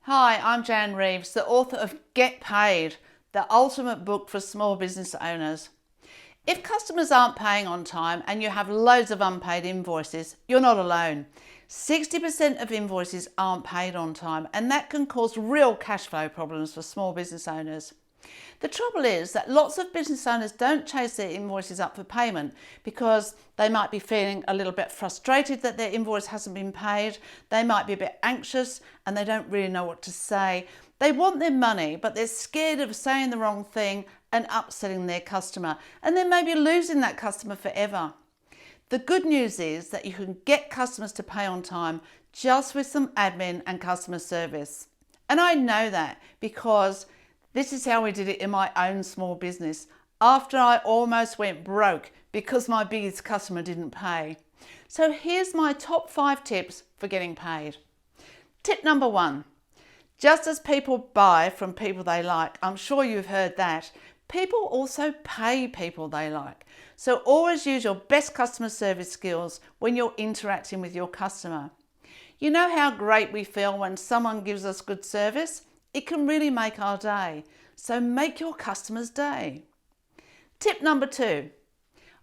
Hi, I'm Jan Reeves, the author of Get Paid, the ultimate book for small business owners. If customers aren't paying on time and you have loads of unpaid invoices, you're not alone. 60% of invoices aren't paid on time, and that can cause real cash flow problems for small business owners. The trouble is that lots of business owners don't chase their invoices up for payment because they might be feeling a little bit frustrated that their invoice hasn't been paid. They might be a bit anxious and they don't really know what to say. They want their money, but they're scared of saying the wrong thing and upsetting their customer, and then maybe losing that customer forever. The good news is that you can get customers to pay on time just with some admin and customer service. And I know that because this is how we did it in my own small business after I almost went broke because my biggest customer didn't pay. So here's my top 5 tips for getting paid. Tip number 1, just as people buy from people they like, I'm sure you've heard that, people also pay people they like. So always use your best customer service skills when you're interacting with your customer. You know how great we feel when someone gives us good service? It can really make our day. So make your customer's day. Tip number 2.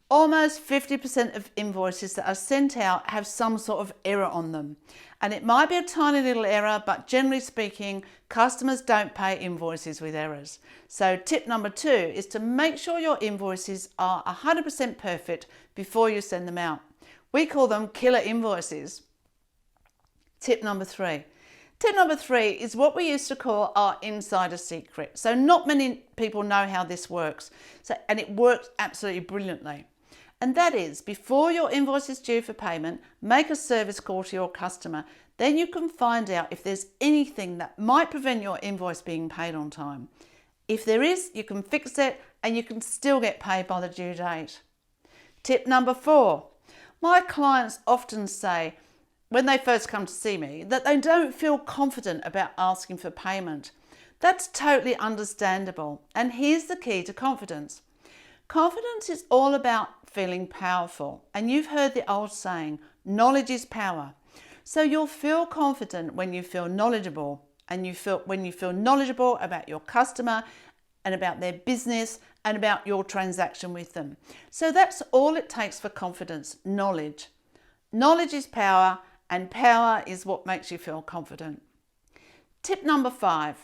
Almost 50% of invoices that are sent out have some sort of error on them. And it might be a tiny little error, but generally speaking, customers don't pay invoices with errors. So tip number 2 is to make sure your invoices are 100% perfect before you send them out. We call them killer invoices. Tip number 3. Tip number 3 is what we used to call our insider secret. So not many people know how this works, and it works absolutely brilliantly. And that is, before your invoice is due for payment, make a service call to your customer. Then you can find out if there's anything that might prevent your invoice being paid on time. If there is, you can fix it and you can still get paid by the due date. Tip number 4. My clients often say, when they first come to see me, that they don't feel confident about asking for payment. That's totally understandable. And here's the key to confidence. Confidence is all about feeling powerful. And you've heard the old saying, knowledge is power. So you'll feel confident when you feel knowledgeable, and when you feel knowledgeable about your customer and about their business and about your transaction with them. So that's all it takes for confidence, knowledge. Knowledge is power, and power is what makes you feel confident. Tip number 5.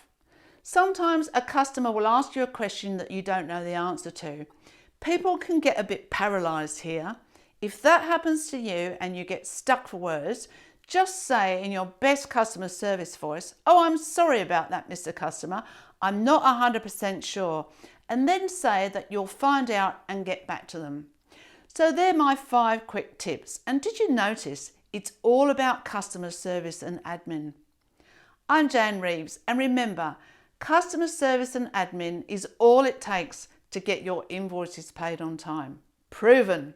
Sometimes a customer will ask you a question that you don't know the answer to. People can get a bit paralyzed here. If that happens to you and you get stuck for words, just say in your best customer service voice, "Oh, I'm sorry about that, Mr. Customer. I'm not 100% sure." And then say that you'll find out and get back to them. So they're my 5 quick tips. And did you notice it's all about customer service and admin? I'm Jan Reeves, and remember, customer service and admin is all it takes to get your invoices paid on time. Proven.